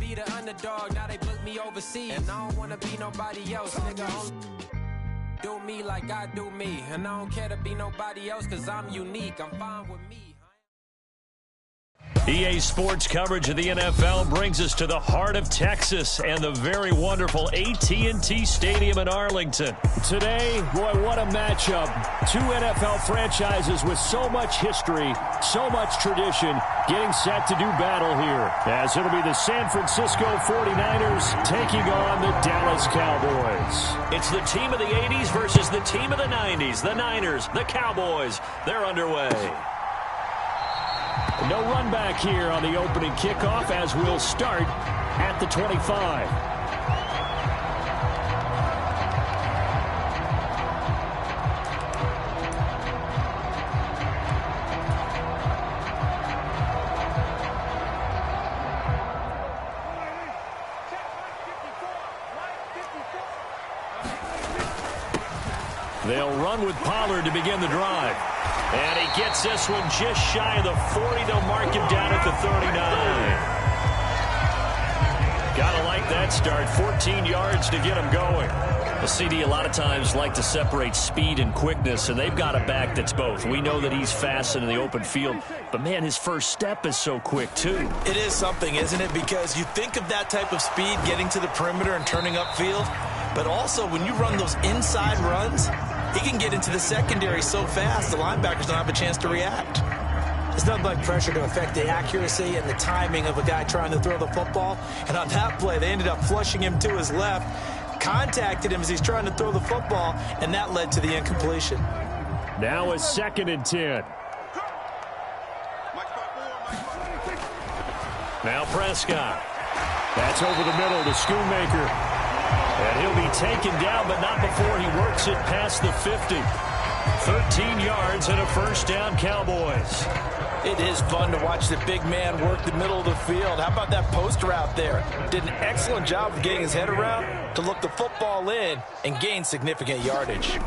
be the underdog, now they book me overseas. And I don't wanna be nobody else, nigga. Do me like I do me. And I don't care to be nobody else, cause I'm unique. I'm fine with me. EA Sports coverage of the NFL brings us to the heart of Texas and the very wonderful AT&T Stadium in Arlington. Today, boy, what a matchup. Two NFL franchises with so much history, so much tradition, getting set to do battle here. As it'll be the San Francisco 49ers taking on the Dallas Cowboys. It's the team of the 80s versus the team of the 90s. The Niners, the Cowboys, they're underway. No run back here on the opening kickoff as we'll start at the 25. They'll run with Pollard to begin the drive. And he gets this one just shy of the 40. They'll mark him down at the 39. Gotta like that start. 14 yards to get him going. The CD a lot of times like to separate speed and quickness, and they've got a back that's both. We know that he's fast in the open field, but, man, his first step is so quick, too. It is something, isn't it? Because you think of that type of speed getting to the perimeter and turning upfield, but also when you run those inside runs, he can get into the secondary so fast the linebackers don't have a chance to react. There's nothing like pressure to affect the accuracy and the timing of a guy trying to throw the football. And on that play, they ended up flushing him to his left, contacted him as he's trying to throw the football, and that led to the incompletion. Now a 2nd and 10. Now Prescott. That's over the middle to Schoonmaker. And he'll be taken down, but not before he works it past the 50. 13 yards and a first down, Cowboys. It is fun to watch the big man work the middle of the field. How about that post route there? Did an excellent job of getting his head around to look the football in and gain significant yardage.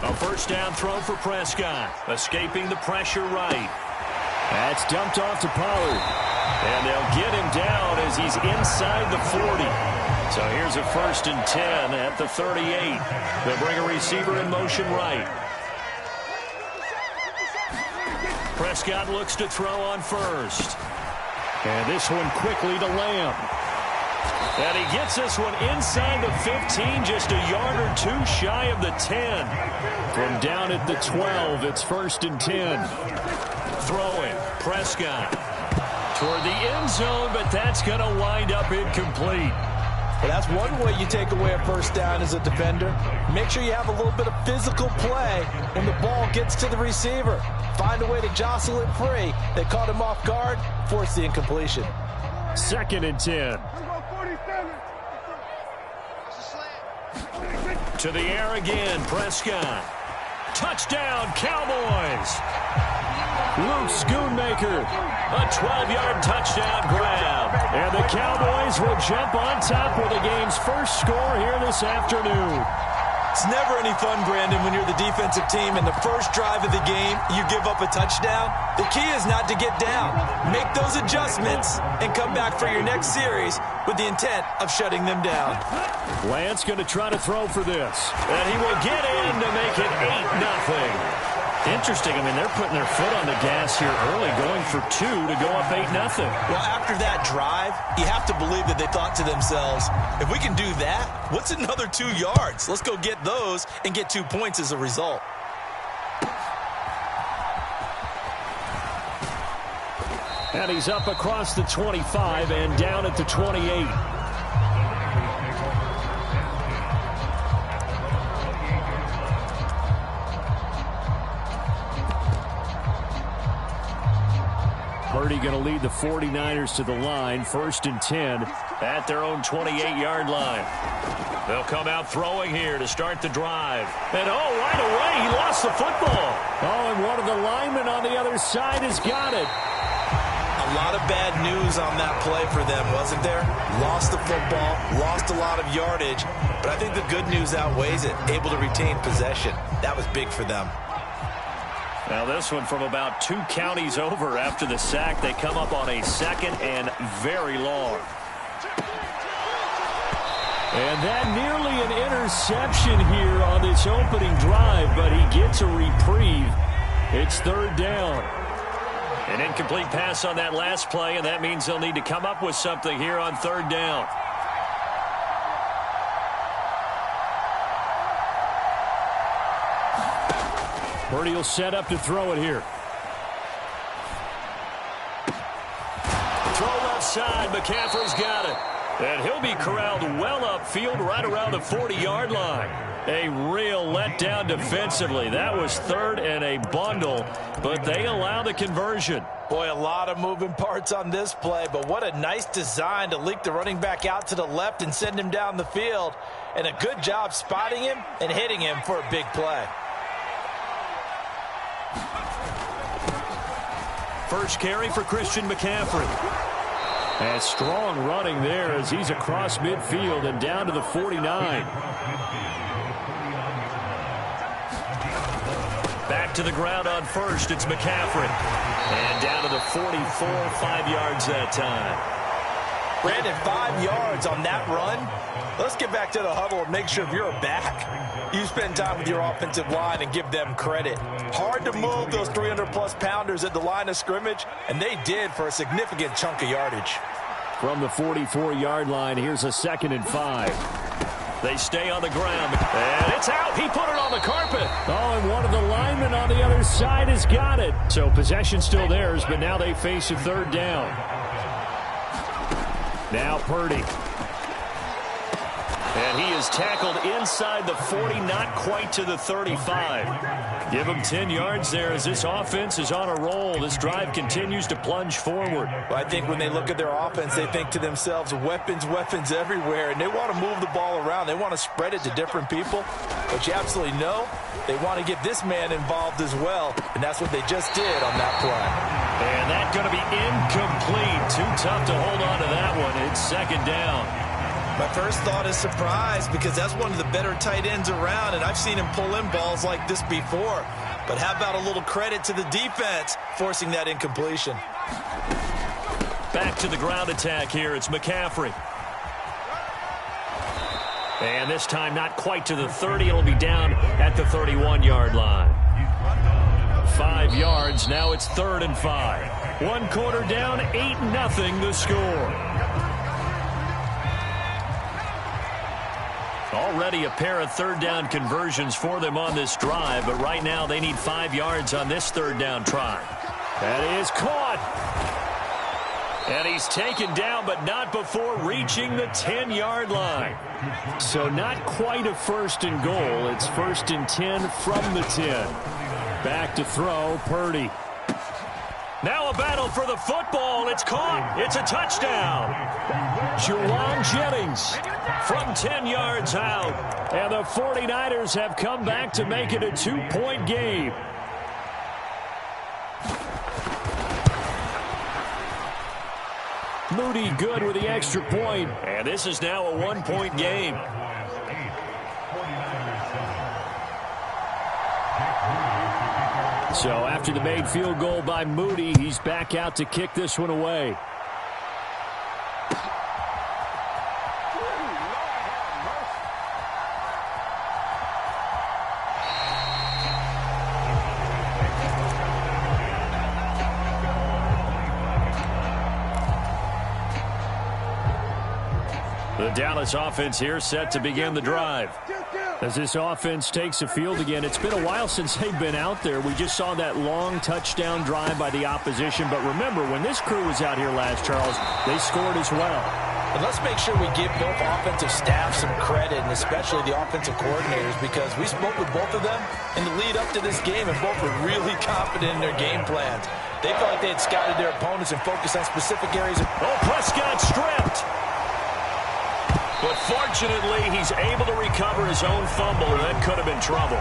A first down throw for Prescott. Escaping the pressure right. That's dumped off to Pollard. And they'll get him down as he's inside the 40. So here's a 1st and 10 at the 38. They'll bring a receiver in motion right. Prescott looks to throw on first. And this one quickly to Lamb. And he gets this one inside the 15, just a yard or two shy of the 10. From down at the 12, it's 1st and 10. Throwing, Prescott. Toward the end zone, but that's going to wind up incomplete. Well, that's one way you take away a first down as a defender. Make sure you have a little bit of physical play when the ball gets to the receiver. Find a way to jostle it free. They caught him off guard, forced the incompletion. 2nd and 10. To the air again, Prescott. Touchdown, Cowboys. Luke Schoonmaker, a 12-yard touchdown grab. And the Cowboys will jump on top with the game's first score here this afternoon. It's never any fun, Brandon, when you're the defensive team and the first drive of the game, you give up a touchdown. The key is not to get down. Make those adjustments and come back for your next series with the intent of shutting them down. Lance going to try to throw for this. And he will get in to make it 8-0. Interesting. I mean, they're putting their foot on the gas here early, going for 2 to go up 8-0. Well, after that drive, you have to believe that they thought to themselves, if we can do that, what's another 2 yards? Let's go get those and get 2 points as a result. And he's up across the 25 and down at the 28. Purdy going to lead the 49ers to the line. 1st and 10 at their own 28-yard line. They'll come out throwing here to start the drive. And, oh, right away, he lost the football. Oh, and one of the linemen on the other side has got it. A lot of bad news on that play for them, wasn't there? Lost the football, lost a lot of yardage, but I think the good news outweighs it. Able to retain possession. That was big for them. Now this one from about 2 counties over after the sack. They come up on a 2nd and very long. And that nearly an interception here on this opening drive, but he gets a reprieve. It's third down. An incomplete pass on that last play, and that means they'll need to come up with something here on third down. Purdy will set up to throw it here. Throw left side. McCaffrey's got it. And he'll be corralled well upfield right around the 40-yard line. A real letdown defensively. That was third and a bundle, but they allow the conversion. Boy, a lot of moving parts on this play, but what a nice design to leak the running back out to the left and send him down the field. And a good job spotting him and hitting him for a big play. First carry for Christian McCaffrey. And strong running there as he's across midfield and down to the 49. Back to the ground on first. It's McCaffrey. And down to the 44, 5 yards that time. Brandon, 5 yards on that run. Let's get back to the huddle and make sure if you're a back, you spend time with your offensive line and give them credit. Hard to move those 300-plus pounders at the line of scrimmage, and they did for a significant chunk of yardage. From the 44-yard line, here's a 2nd and 5. They stay on the ground, and it's out. He put it on the carpet. Oh, and one of the linemen on the other side has got it. So possession still theirs, but now they face a third down. Now Purdy. And he is tackled inside the 40, not quite to the 35. Give him 10 yards there as this offense is on a roll. This drive continues to plunge forward. Well, I think when they look at their offense, they think to themselves, weapons, weapons everywhere, and they want to move the ball around. They want to spread it to different people. But you absolutely know they want to get this man involved as well, and that's what they just did on that play. And that's going to be incomplete. Too tough to hold on to that one. It's second down. My first thought is surprise because that's one of the better tight ends around, and I've seen him pull in balls like this before. But how about a little credit to the defense forcing that incompletion? Back to the ground attack here. It's McCaffrey. And this time not quite to the 30. It'll be down at the 31-yard line. 5 yards. Now it's 3rd and 5. 1 quarter down, 8-0 the score. Already a pair of third down conversions for them on this drive, but right now they need 5 yards on this third down try. That is caught. And he's taken down, but not before reaching the 10-yard line. So not quite a 1st and goal. It's 1st and 10 from the 10. Back to throw, Purdy. Now a battle for the football. It's caught. It's a touchdown. Juwan Jennings from 10 yards out. And the 49ers have come back to make it a 2-point game. Moody good with the extra point. And this is now a 1-point game. So after the made field goal by Moody, he's back out to kick this one away. The Dallas offense here set to begin the drive. As this offense takes the field again, it's been a while since they've been out there. We just saw that long touchdown drive by the opposition. But remember, when this crew was out here last, Charles, they scored as well. And let's make sure we give both offensive staffs some credit, and especially the offensive coordinators, because we spoke with both of them in the lead up to this game, and both were really confident in their game plans. They felt like they had scouted their opponents and focused on specific areas. Oh, Prescott stripped. But fortunately, he's able to recover his own fumble, and that could have been trouble.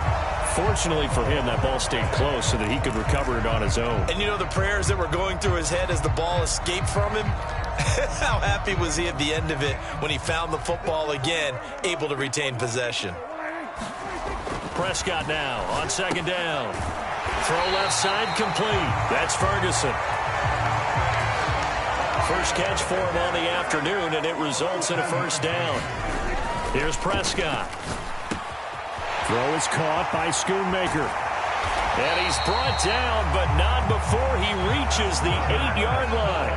Fortunately for him, that ball stayed close so that he could recover it on his own. And you know the prayers that were going through his head as the ball escaped from him? How happy was he at the end of it when he found the football again, able to retain possession? Prescott now on second down. Throw left side complete. That's Ferguson. first catch for him on the afternoon, and it results in a first down. Here's Prescott. Throw is caught by Schoonmaker. And he's brought down, but not before he reaches the 8-yard line.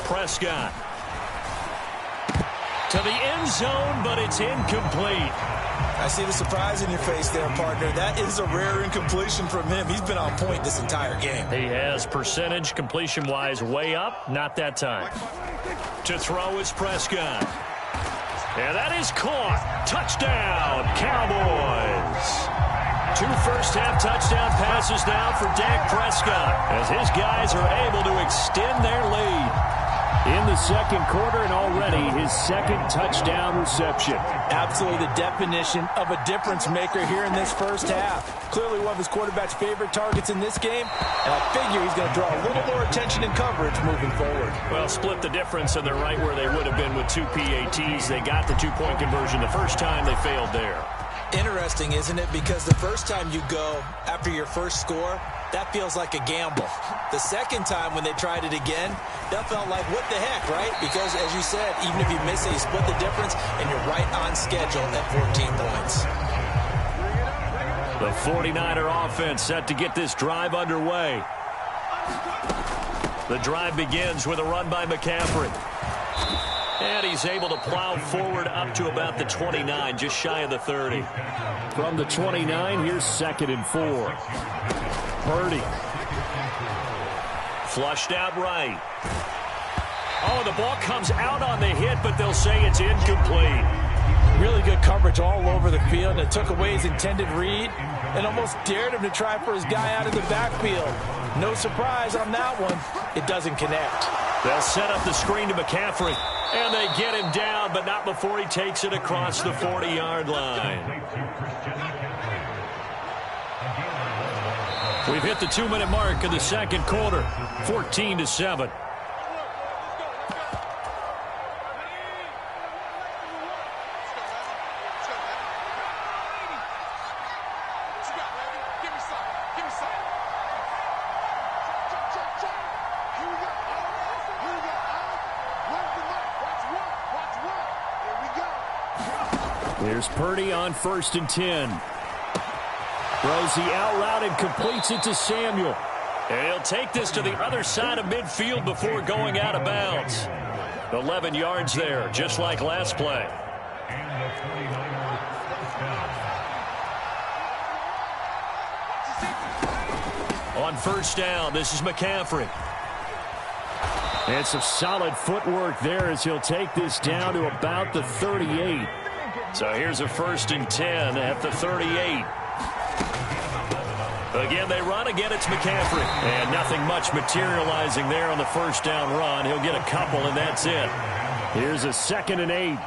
Prescott to the end zone, but it's incomplete. I see the surprise in your face there, partner. That is a rare incompletion from him. He's been on point this entire game. He has percentage completion-wise way up. Not that time. To throw is Prescott. And that is caught. Touchdown, Cowboys. 2 first-half touchdown passes now for Dak Prescott as his guys are able to extend their lead. In the second quarter, and already his second touchdown reception. Absolutely the definition of a difference maker here in this first half. Clearly one of his quarterback's favorite targets in this game, and I figure he's going to draw a little more attention and coverage moving forward. Well, split the difference, and they're right where they would have been with 2 PATs. They got the 2-point conversion the first time. They failed there. Interesting, isn't it? Because the first time you go after your first score, that feels like a gamble. The second time when they tried it again, that felt like, what the heck, right? Because, as you said, even if you miss it, you split the difference, and you're right on schedule at 14 points. The 49er offense set to get this drive underway. The drive begins with a run by McCaffrey. And he's able to plow forward up to about the 29, just shy of the 30. From the 29, here's 2nd and 4. Purdy. Flushed out right. Oh, the ball comes out on the hit, but they'll say it's incomplete. Really good coverage all over the field. It took away his intended read and almost dared him to try for his guy out of the backfield. No surprise on that one. It doesn't connect. They'll set up the screen to McCaffrey, and they get him down, but not before he takes it across the 40-yard line. We've hit the 2-minute mark of the second quarter, 14-7. Here's Purdy on 1st and 10. Throws the out route and completes it to Samuel. And he'll take this to the other side of midfield before going out of bounds. 11 yards there, just like last play. On 1st down, this is McCaffrey. And some solid footwork there as he'll take this down to about the 38. So here's a 1st and 10 at the 38. Again, they run. Again, it's McCaffrey. And nothing much materializing there on the 1st down run. He'll get a couple, and that's it. Here's a 2nd and 8.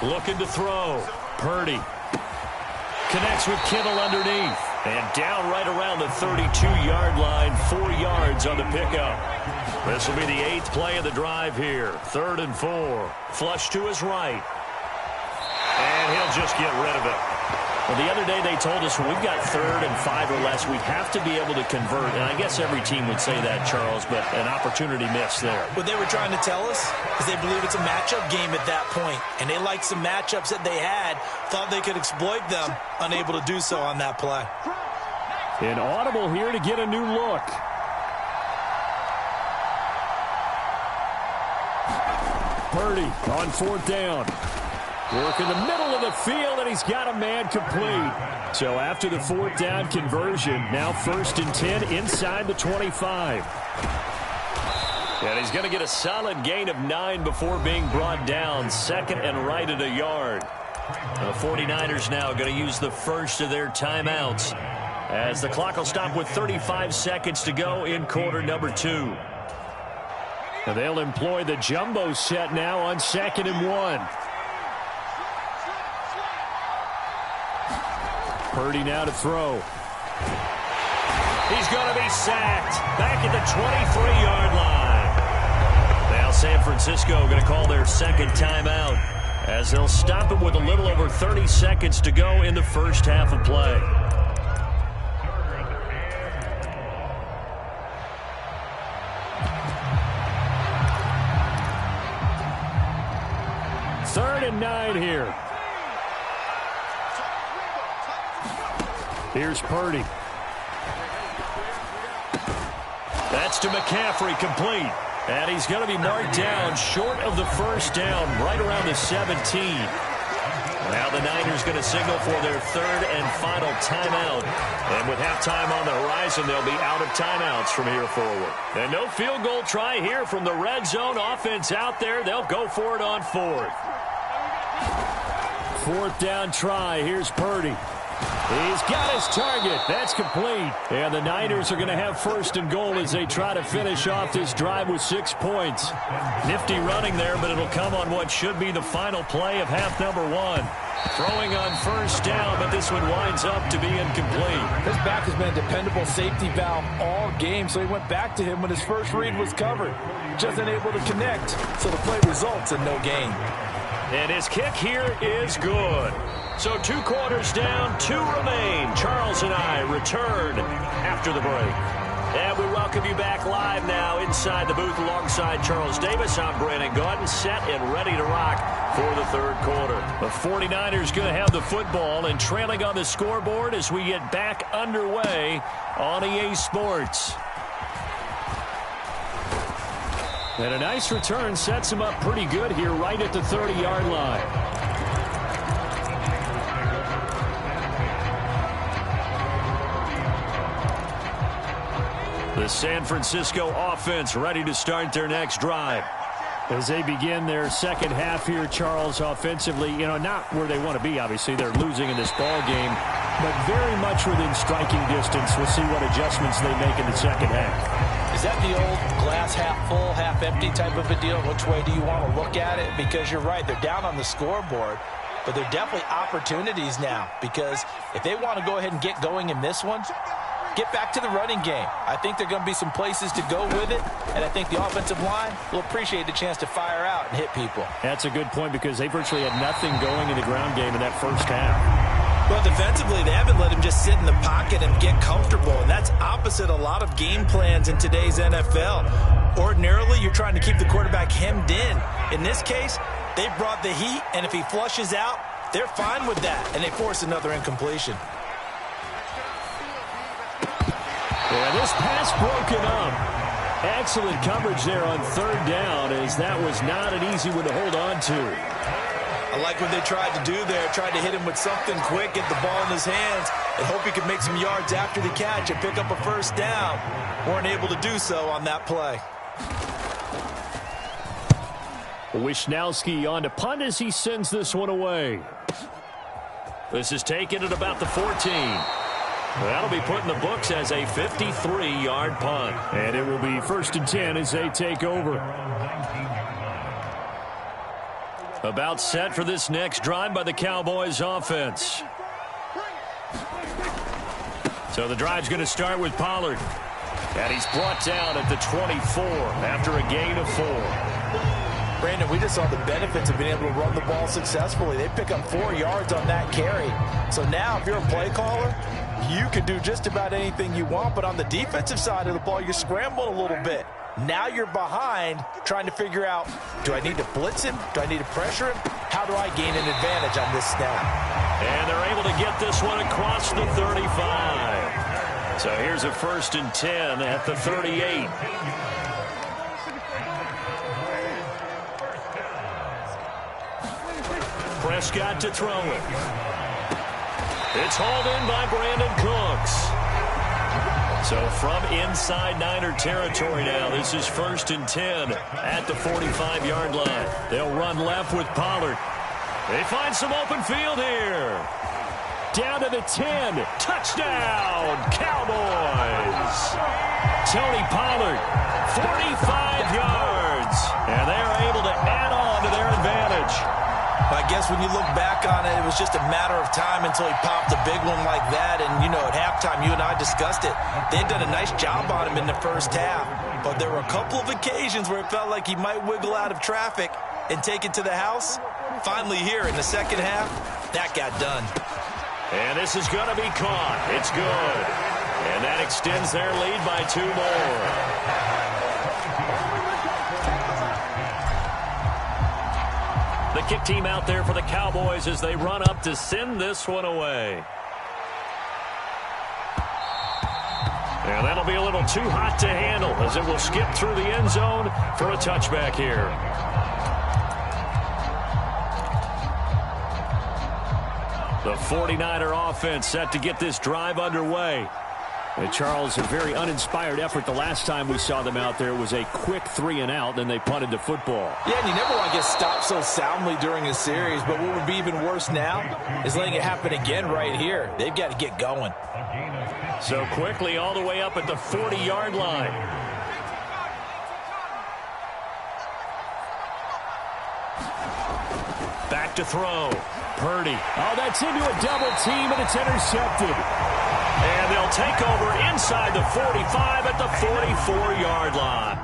Looking to throw. Purdy. Connects with Kittle underneath. And down right around the 32-yard line. 4 yards on the pickup. This will be the 8th play of the drive here. 3rd and 4. Flush to his right. And he'll just get rid of it. Well, the other day they told us when we've got 3rd and 5 or less, we have to be able to convert. And I guess every team would say that, Charles, but an opportunity missed there. What they were trying to tell us is they believe it's a matchup game at that point. And they liked some matchups that they had, thought they could exploit them, unable to do so on that play. An audible here to get a new look. Purdy on 4th down. Work in the middle of the field, and he's got a man complete. So after the 4th down conversion, now 1st and 10 inside the 25. And he's going to get a solid gain of 9 before being brought down. 2nd and right at a yard. The 49ers now going to use the first of their timeouts as the clock will stop with 35 seconds to go in quarter number 2. And they'll employ the jumbo set now on 2nd and 1. Purdy now to throw. He's going to be sacked back at the 23-yard line. Now San Francisco going to call their second timeout as they'll stop it with a little over 30 seconds to go in the first half of play. Third and 9 here. Here's Purdy. That's to McCaffrey, complete. And he's going to be marked down short of the first down, right around the 17. Now the Niners going to signal for their third and final timeout. And with halftime on the horizon, they'll be out of timeouts from here forward. And no field goal try here from the red zone offense out there. They'll go for it on fourth. Fourth down try. Here's Purdy. He's got his target. That's complete. And the Niners are going to have first and goal as they try to finish off this drive with 6 points. Nifty running there, but it'll come on what should be the final play of half number 1. Throwing on first down, but this one winds up to be incomplete. His back has been a dependable safety valve all game, so he went back to him when his first read was covered. Just unable to connect, so the play results in no gain. And his kick here is good. So 2 quarters down, 2 remain. Charles and I return after the break. And we welcome you back live now inside the booth alongside Charles Davis. I'm Brandon Gaudin, set and ready to rock for the third quarter. The 49ers going to have the football and trailing on the scoreboard as we get back underway on EA Sports. And a nice return sets him up pretty good here right at the 30-yard line. The San Francisco offense ready to start their next drive. As they begin their second half here, Charles, offensively, not where they want to be, obviously. They're losing in this ball game, but very much within striking distance. We'll see what adjustments they make in the second half. Is that the old glass half full, half empty type of a deal? Which way do you want to look at it? Because you're right, they're down on the scoreboard, but they're definitely opportunities now, because if they want to go ahead and get going in this one, get back to the running game. I think there are going to be some places to go with it, and I think the offensive line will appreciate the chance to fire out and hit people. That's a good point because they virtually had nothing going in the ground game in that first half. Well, defensively, they haven't let him just sit in the pocket and get comfortable, and that's opposite a lot of game plans in today's NFL. Ordinarily, you're trying to keep the quarterback hemmed in. In this case, they brought the heat, and if he flushes out, they're fine with that, and they force another incompletion. Yeah, this pass broken up. Excellent coverage there on third down, as that was not an easy one to hold on to. I like what they tried to do there, tried to hit him with something quick, get the ball in his hands, and hope he could make some yards after the catch and pick up a first down. Weren't able to do so on that play. Wishnowski on to punt as he sends this one away. This is taken at about the 14. That'll be put in the books as a 53-yard punt. And it will be first and 10 as they take over. About set for this next drive by the Cowboys offense. So the drive's going to start with Pollard. And he's brought down at the 24 after a gain of 4. Brandon, we just saw the benefits of being able to run the ball successfully. They pick up 4 yards on that carry. So now if you're a play caller, you can do just about anything you want, but on the defensive side of the ball, you're scrambling a little bit. Now you're behind, trying to figure out, do I need to blitz him? Do I need to pressure him? How do I gain an advantage on this snap? And they're able to get this one across the 35. So here's a first and 10 at the 38. Prescott to throw it. It's hauled in by Brandon Cooks. So from inside Niner territory now, this is first and 10 at the 45-yard line. They'll run left with Pollard. They find some open field here. Down to the 10. Touchdown, Cowboys. Tony Pollard, 45 yards. And they are able to add on to their advantage. I guess when you look back on it, it was just a matter of time until he popped a big one like that. And, at halftime, you and I discussed it. They had done a nice job on him in the first half. But there were a couple of occasions where it felt like he might wiggle out of traffic and take it to the house. Finally here in the second half, that got done. And this is going to be caught. It's good. And that extends their lead by 2 more. The kick team out there for the Cowboys as they run up to send this one away. And that'll be a little too hot to handle as it will skip through the end zone for a touchback here. The 49er offense set to get this drive underway. And Charles, a very uninspired effort the last time we saw them out there. It was a quick 3 and out, then they punted the football. Yeah, and you never want to get stopped so soundly during a series, but what would be even worse now is letting it happen again right here. They've got to get going. So quickly all the way up at the 40-yard line. Back to throw. Purdy. Oh, that's into a double team, and it's intercepted. And they'll take over inside the 45 at the 44-yard line.